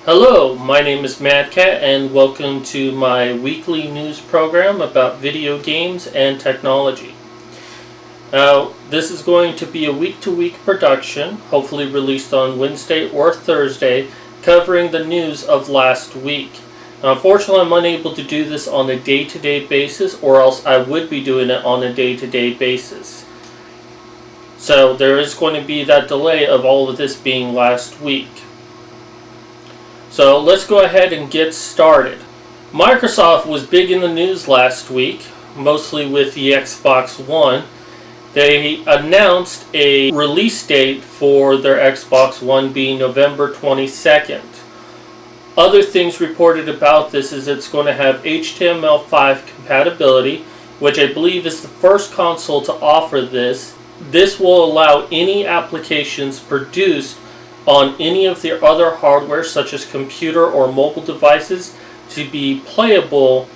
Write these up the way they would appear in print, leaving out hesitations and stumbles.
Hello, my name is Mad Cat and welcome to my weekly news program about video games and technology. Now, this is going to be a week-to-week production, hopefully released on Wednesday or Thursday, covering the news of last week. Now, unfortunately, I'm unable to do this on a day-to-day basis, or else I would be doing it on a day-to-day basis. So there is going to be that delay of all of this being last week. So let's go ahead and get started. Microsoft was big in the news last week, mostly with the Xbox One. They announced a release date for their Xbox One being November 22nd. Other things reported about this is it's going to have HTML5 compatibility, which I believe is the first console to offer this. This will allow any applications produced on any of their other hardware, such as computer or mobile devices, to be playable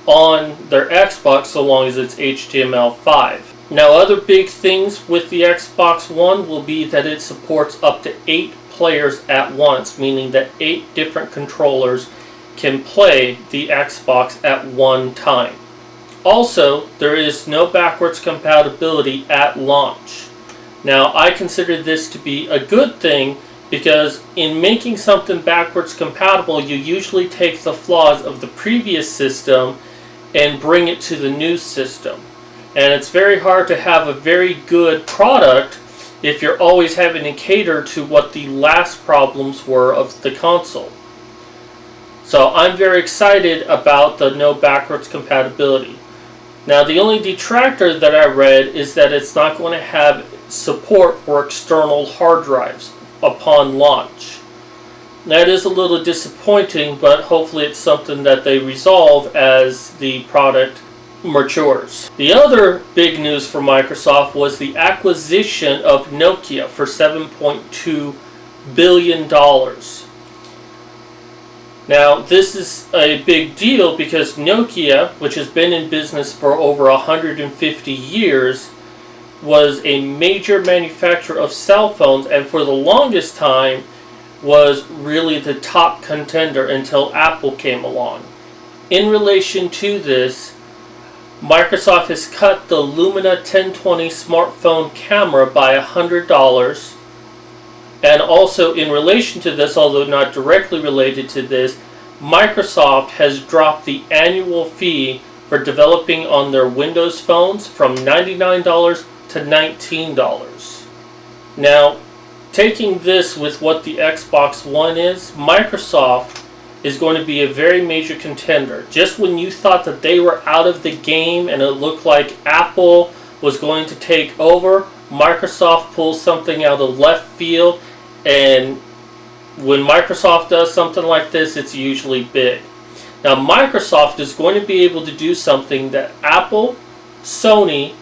on their Xbox so long as it's HTML5. Now, other big things with the Xbox One will be that it supports up to 8 players at once, meaning that 8 different controllers can play the Xbox at one time. Also, there is no backwards compatibility at launch. Now, I consider this to be a good thing, because in making something backwards compatible, you usually take the flaws of the previous system and bring it to the new system. And it's very hard to have a very good product if you're always having to cater to what the last problems were of the console. So I'm very excited about the no backwards compatibility. Now, the only detractor that I read is that it's not going to have support for external hard drives upon launch. That is a little disappointing, but hopefully it's something that they resolve as the product matures. The other big news for Microsoft was the acquisition of Nokia for $7.2 billion. Now, this is a big deal because Nokia, which has been in business for over 150 years, was a major manufacturer of cell phones, and for the longest time was really the top contender until Apple came along. In relation to this, Microsoft has cut the Lumina 1020 smartphone camera by $100, and also in relation to this, although not directly related to this, Microsoft has dropped the annual fee for developing on their Windows phones from $99 to $19. Now, taking this with what the Xbox One is, Microsoft is going to be a very major contender. Just when you thought that they were out of the game and it looked like Apple was going to take over, Microsoft pulls something out of left field, and when Microsoft does something like this, it's usually big. Now, Microsoft is going to be able to do something that Apple, Sony,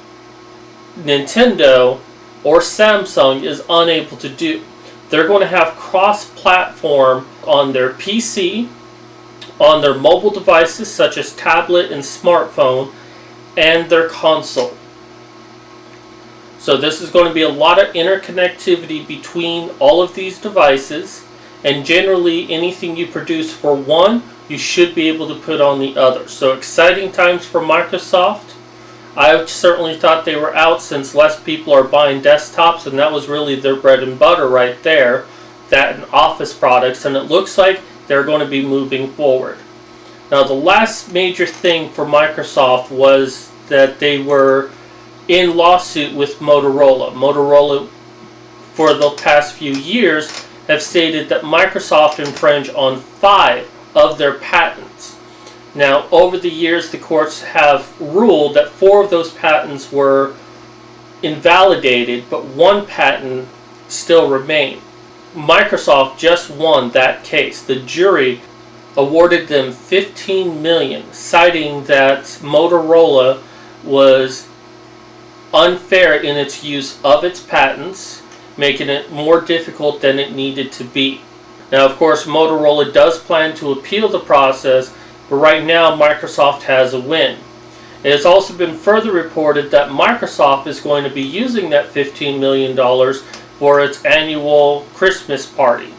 Nintendo, or Samsung is unable to do. They're going to have cross-platform on their PC, on their mobile devices such as tablet and smartphone, and their console. So this is going to be a lot of interconnectivity between all of these devices, and generally anything you produce for one, you should be able to put on the other. So exciting times for Microsoft. I certainly thought they were out since less people are buying desktops, and that was really their bread and butter right there, that and office products, and it looks like they're going to be moving forward. Now, the last major thing for Microsoft was that they were in lawsuit with Motorola. Motorola, for the past few years, have stated that Microsoft infringed on 5 of their patents. Now, over the years, the courts have ruled that 4 of those patents were invalidated, but 1 patent still remained. Microsoft just won that case. The jury awarded them $15 million, citing that Motorola was unfair in its use of its patents, making it more difficult than it needed to be. Now, of course, Motorola does plan to appeal the process, but right now, Microsoft has a win. It has also been further reported that Microsoft is going to be using that $15 million for its annual Christmas party.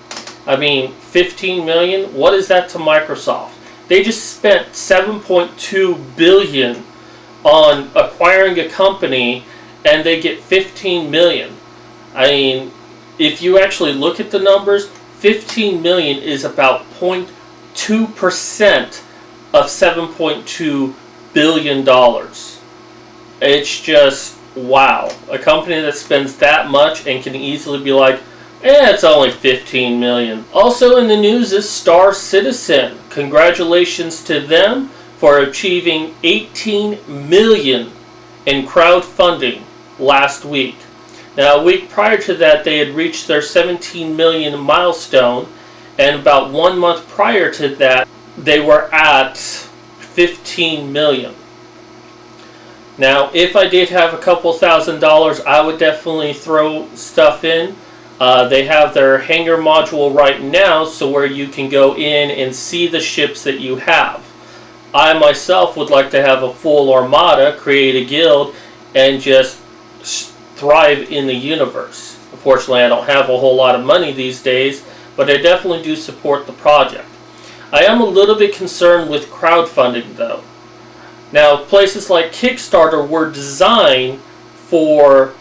I mean, 15 million. What is that to Microsoft? They just spent 7.2 billion on acquiring a company, and they get 15 million. I mean, if you actually look at the numbers, 15 million is about 0.2% of $7.2 billion. It's just, wow. A company that spends that much and can easily be like, it's only 15 million. Also in the news is Star Citizen. Congratulations to them for achieving 18 million in crowdfunding last week. Now, a week prior to that, they had reached their 17 million milestone, and about 1 month prior to that, they were at 15 million. Now, if I did have a couple $1,000s, I would definitely throw stuff in. They have their hangar module right now, so where you can go in and see the ships that you have. I myself would like to have a full armada, create a guild, and just thrive in the universe. Unfortunately, I don't have a whole lot of money these days, but I definitely do support the project. I am a little bit concerned with crowdfunding, though. Now, places like Kickstarter were designed for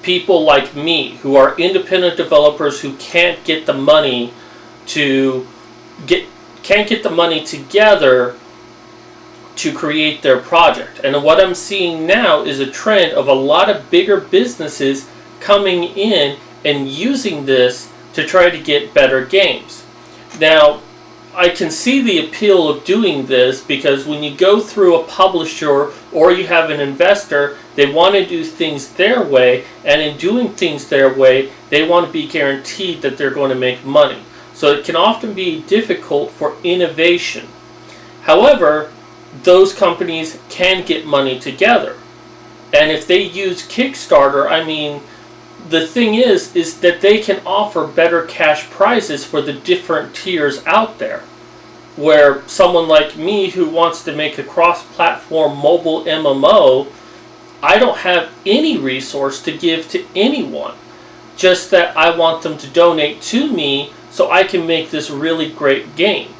people like me, who are independent developers who can't get the money together to create their project. And what I'm seeing now is a trend of a lot of bigger businesses coming in and using this to try to get better games. Now, I can see the appeal of doing this because when you go through a publisher or you have an investor, they want to do things their way, and in doing things their way, they want to be guaranteed that they're going to make money. So it can often be difficult for innovation. However, those companies can get money together. And if they use Kickstarter, I mean, the thing is that they can offer better cash prizes for the different tiers out there. Where someone like me who wants to make a cross-platform mobile MMO, I don't have any resource to give to anyone. Just that I want them to donate to me so I can make this really great game.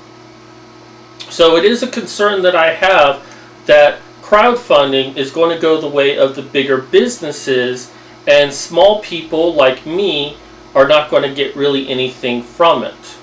So it is a concern that I have that crowdfunding is going to go the way of the bigger businesses, and small people like me are not going to get really anything from it.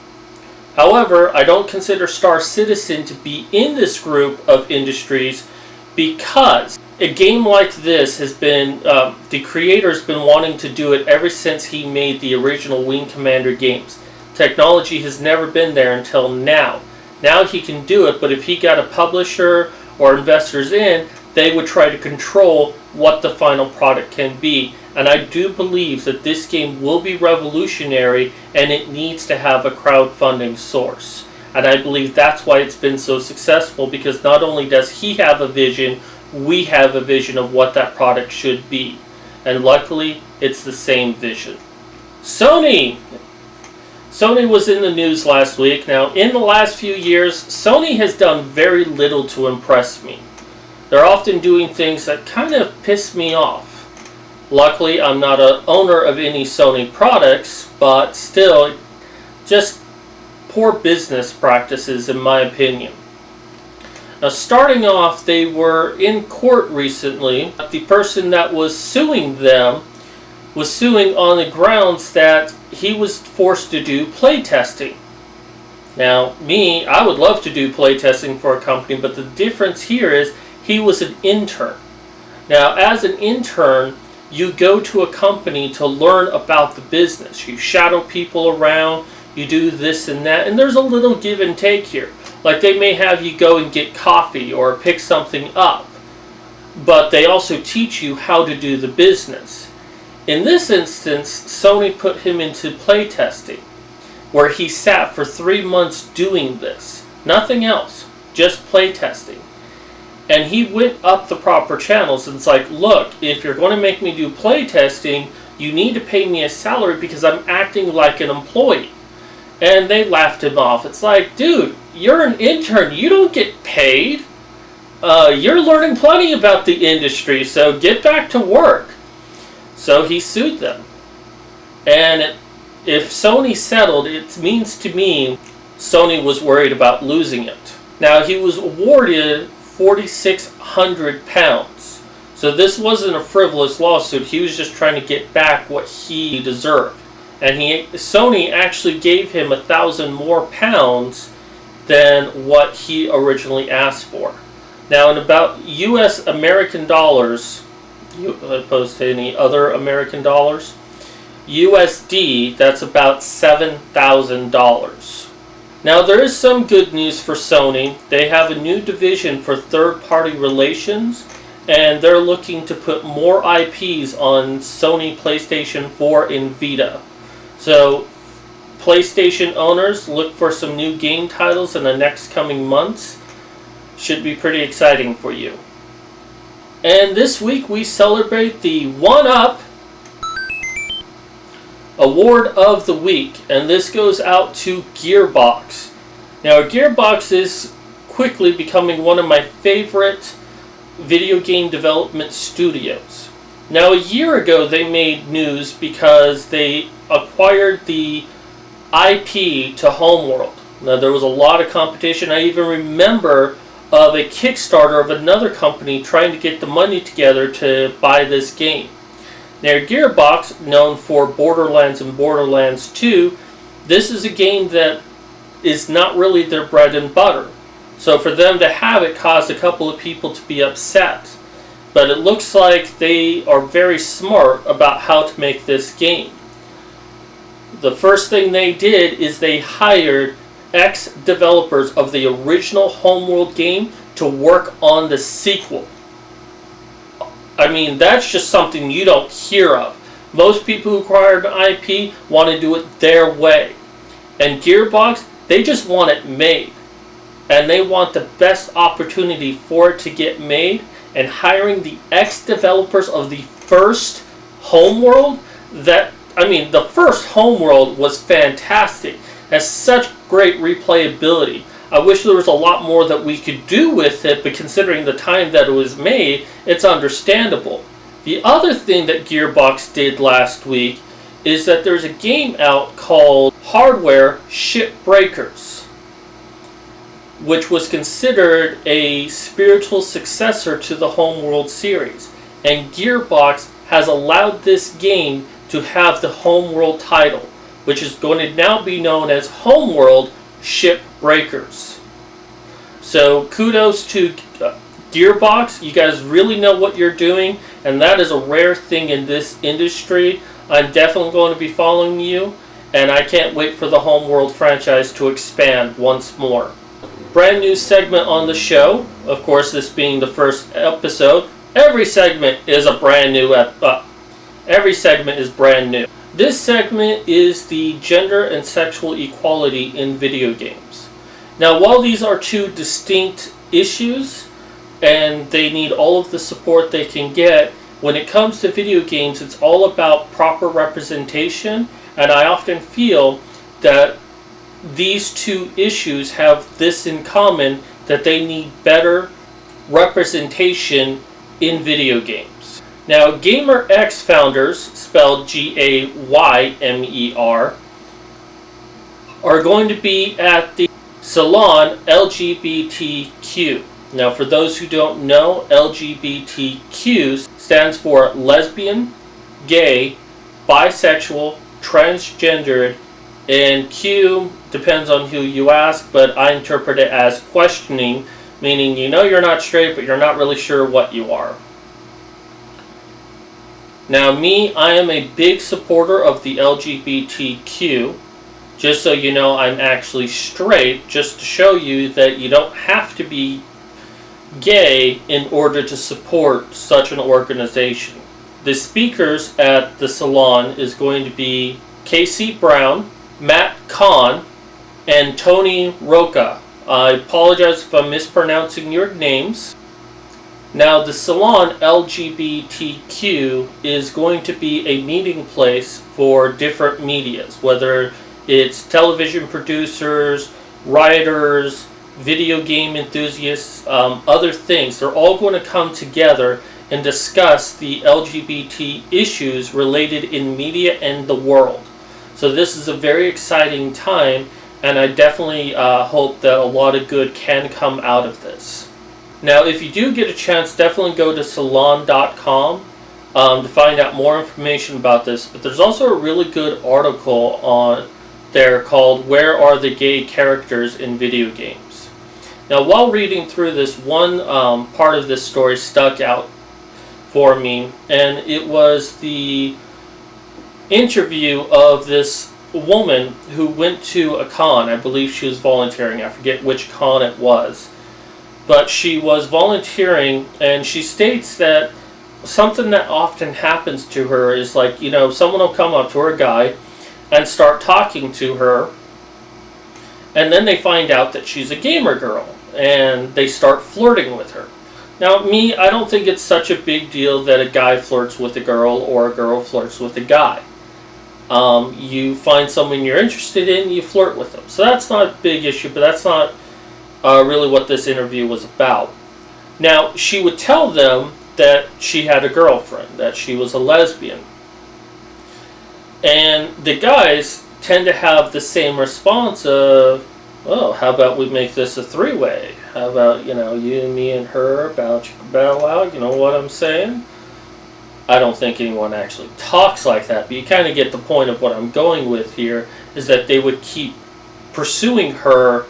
However, I don't consider Star Citizen to be in this group of industries because a game like this has been, the creator's been wanting to do it ever since he made the original Wing Commander games. Technology has never been there until now. Now he can do it, but if he got a publisher or investors in, they would try to control what the final product can be. And I do believe that this game will be revolutionary, and it needs to have a crowdfunding source. And I believe that's why it's been so successful, because not only does he have a vision, we have a vision of what that product should be. And luckily, it's the same vision. Sony! Sony was in the news last week. Now, in the last few years, Sony has done very little to impress me. They're often doing things that kind of piss me off. Luckily, I'm not an owner of any Sony products, but still, just poor business practices in my opinion. Now, starting off, they were in court recently. The person that was suing them was suing on the grounds that he was forced to do playtesting. Now, I would love to do playtesting for a company, but the difference here is he was an intern. Now, as an intern, you go to a company to learn about the business. You shadow people around, you do this and that, and there's a little give and take here. Like they may have you go and get coffee or pick something up, but they also teach you how to do the business. In this instance, Sony put him into playtesting, where he sat for 3 months doing this. Nothing else, just playtesting. And he went up the proper channels and it's like, look, if you're going to make me do playtesting, you need to pay me a salary because I'm acting like an employee. And they laughed him off. It's like, dude, you're an intern. You don't get paid. You're learning plenty about the industry, so get back to work. So he sued them. And if Sony settled, it means to me Sony was worried about losing it. Now, he was awarded £4,600. So this wasn't a frivolous lawsuit. He was just trying to get back what he deserved. And Sony actually gave him £1,000 more than what he originally asked for. Now, in about US American dollars, as opposed to any other American dollars, USD, that's about $7,000. Now, there is some good news for Sony. They have a new division for third-party relations, and they're looking to put more IPs on Sony PlayStation 4 and Vita. So, PlayStation owners, look for some new game titles in the next coming months. Should be pretty exciting for you. And this week we celebrate the 1UP Award of the Week, and this goes out to Gearbox. Now, Gearbox is quickly becoming one of my favorite video game development studios. Now, a year ago they made news because they acquired the IP to Homeworld. Now, there was a lot of competition. I even remember of a Kickstarter of another company trying to get the money together to buy this game. Now, Gearbox, known for Borderlands and Borderlands 2, this is a game that is not really their bread and butter. So for them to have it caused a couple of people to be upset. But it looks like they are very smart about how to make this game. The first thing they did is they hired ex-developers of the original Homeworld game to work on the sequel. I mean, that's just something you don't hear of. Most people who acquire an IP want to do it their way. And Gearbox, they just want it made. And they want the best opportunity for it to get made. And hiring the ex-developers of the first Homeworld, the first Homeworld was fantastic. Has such great replayability. I wish there was a lot more that we could do with it, but considering the time that it was made, it's understandable. The other thing that Gearbox did last week is that there's a game out called Hardware Shipbreakers, which was considered a spiritual successor to the Homeworld series. And Gearbox has allowed this game to have the Homeworld title, which is going to now be known as Homeworld Shipbreakers. So kudos to Gearbox. You guys really know what you're doing, and that is a rare thing in this industry. I'm definitely going to be following you, and I can't wait for the Homeworld franchise to expand once more. Brand new segment on the show. Of course, this being the first episode, every segment is a brand new. Every segment is brand new. This segment is the gender and sexual equality in video games. Now, while these are two distinct issues, and they need all of the support they can get, when it comes to video games, it's all about proper representation, and I often feel that these two issues have this in common, that they need better representation in video games. Now, GamerX founders, spelled Gaymer, are going to be at the Salon LGBTQ. Now, for those who don't know, LGBTQ stands for lesbian, gay, bisexual, transgendered, and Q depends on who you ask, but I interpret it as questioning, meaning you know you're not straight, but you're not really sure what you are. Now, I am a big supporter of the LGBTQ. Just so you know, I'm actually straight, just to show you that you don't have to be gay in order to support such an organization. The speakers at the salon is going to be Casey Brown, Matt Kahn, and Tony Roca. I apologize if I'm mispronouncing your names. Now, the Salon LGBTQ is going to be a meeting place for different medias, whether it's television producers, writers, video game enthusiasts, other things. They're all going to come together and discuss the LGBT issues related in media and the world. So this is a very exciting time, and I definitely hope that a lot of good can come out of this. Now, if you do get a chance, definitely go to salon.com to find out more information about this. But there's also a really good article on there called "Where Are the Gay Characters in Video Games?" Now, while reading through this, one part of this story stuck out for me, and it was the interview of this woman who went to a con. I believe she was volunteering. I forget which con it was. But she was volunteering, and she states that something that often happens to her is like, you know, someone will come up to her, a guy, and start talking to her, and then they find out that she's a gamer girl, and they start flirting with her. Now, me, I don't think it's such a big deal that a guy flirts with a girl or a girl flirts with a guy. You find someone you're interested in, you flirt with them. So that's not a big issue, but that's not really what this interview was about. Now, she would tell them that she had a girlfriend, that she was a lesbian. And the guys tend to have the same response of, oh, how about we make this a three-way? How about, you know, you, me, and her, bow chicka bow wow, you know what I'm saying? I don't think anyone actually talks like that, but you kind of get the point of what I'm going with here, is that they would keep pursuing her,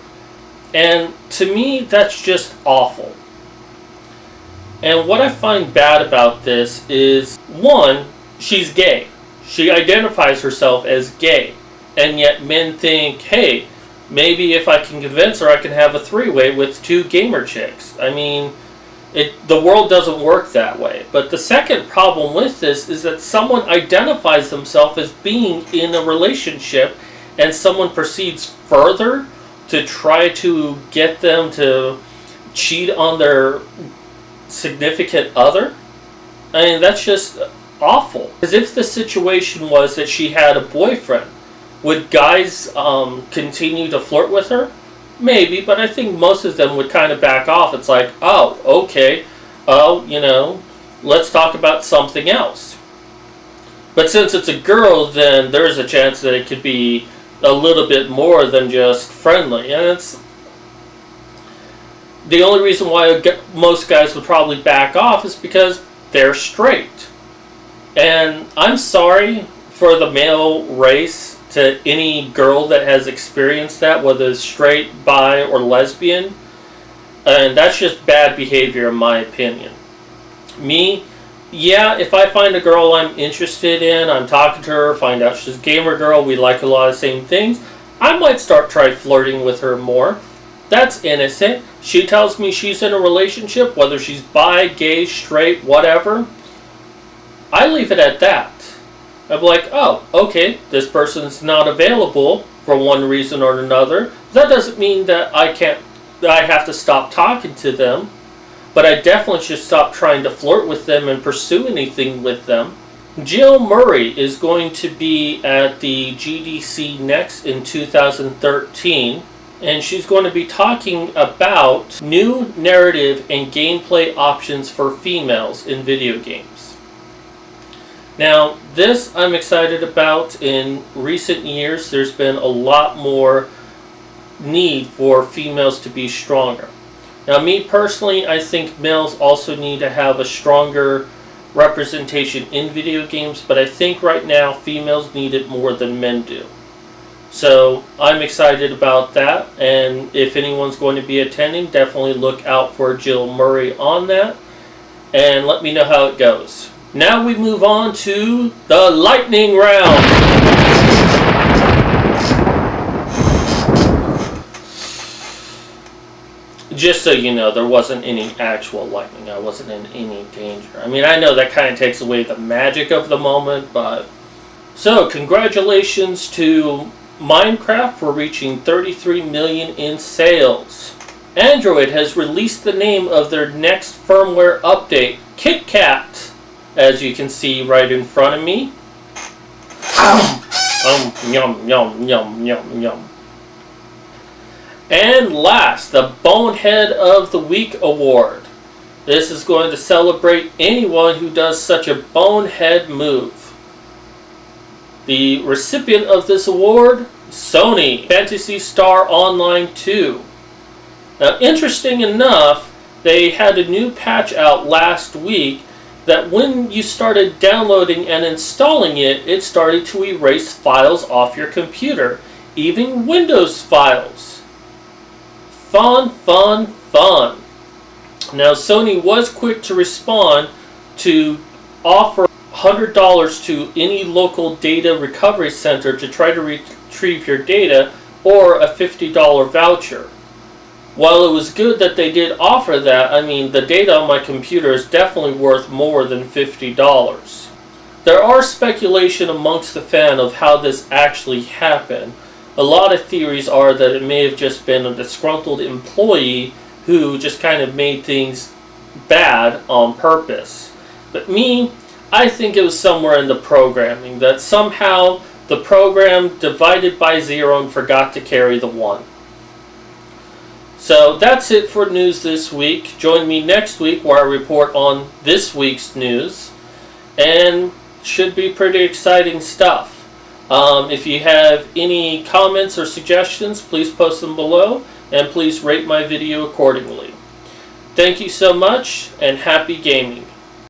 and to me, that's just awful. And what I find bad about this is, one, she's gay. She identifies herself as gay, and yet men think, hey, maybe if I can convince her, I can have a three-way with two gamer chicks. I mean, the world doesn't work that way. But the second problem with this is that someone identifies themselves as being in a relationship, and someone proceeds further to try to get them to cheat on their significant other. I mean, that's just awful. Because if the situation was that she had a boyfriend, would guys continue to flirt with her? Maybe, but I think most of them would kind of back off. It's like, oh, okay, you know, let's talk about something else. But since it's a girl, then there's a chance that it could be a little bit more than just friendly. And it's the only reason why most guys would probably back off is because they're straight. And I'm sorry for the male race, to any girl that has experienced that, whether it's straight, bi, or lesbian. And that's just bad behavior in my opinion. Me, yeah, if I find a girl I'm interested in, I'm talking to her, find out she's a gamer girl, we like a lot of the same things, I might try flirting with her more. That's innocent. She tells me she's in a relationship, whether she's bi, gay, straight, whatever, I leave it at that. I'm like, oh, okay, this person's not available for one reason or another. That doesn't mean that I have to stop talking to them, but I definitely should stop trying to flirt with them and pursue anything with them. Jill Murray is going to be at the GDC next in 2013, and she's going to be talking about new narrative and gameplay options for females in video games. Now, this I'm excited about. In recent years, there's been a lot more need for females to be stronger. Now, me personally, I think males also need to have a stronger representation in video games, but I think right now females need it more than men do. So, I'm excited about that, and if anyone's going to be attending, definitely look out for Jill Murray on that, and let me know how it goes. Now we move on to the lightning round. Just so you know, there wasn't any actual lightning. I wasn't in any danger. I mean, I know that kind of takes away the magic of the moment, but... So, congratulations to Minecraft for reaching 33 million in sales. Android has released the name of their next firmware update, KitKat. As you can see right in front of me. Yum, yum, yum, yum, yum. And last, the Bonehead of the Week Award. This is going to celebrate anyone who does such a bonehead move. The recipient of this award, Sony, Phantasy Star Online 2. Now, interesting enough, they had a new patch out last week that when you started downloading and installing it, it started to erase files off your computer, even Windows files. Fun, fun, fun. Now, Sony was quick to respond to offer $100 to any local data recovery center to try to retrieve your data, or a $50 voucher. While it was good that they did offer that, I mean, the data on my computer is definitely worth more than $50. There are speculation amongst the fan of how this actually happened. A lot of theories are that it may have just been a disgruntled employee who just kind of made things bad on purpose. But I think it was somewhere in the programming, that somehow the program divided by 0 and forgot to carry the 1. So that's it for news this week. Join me next week where I report on this week's news. And should be pretty exciting stuff. If you have any comments or suggestions, please post them below. And please rate my video accordingly. Thank you so much, and happy gaming.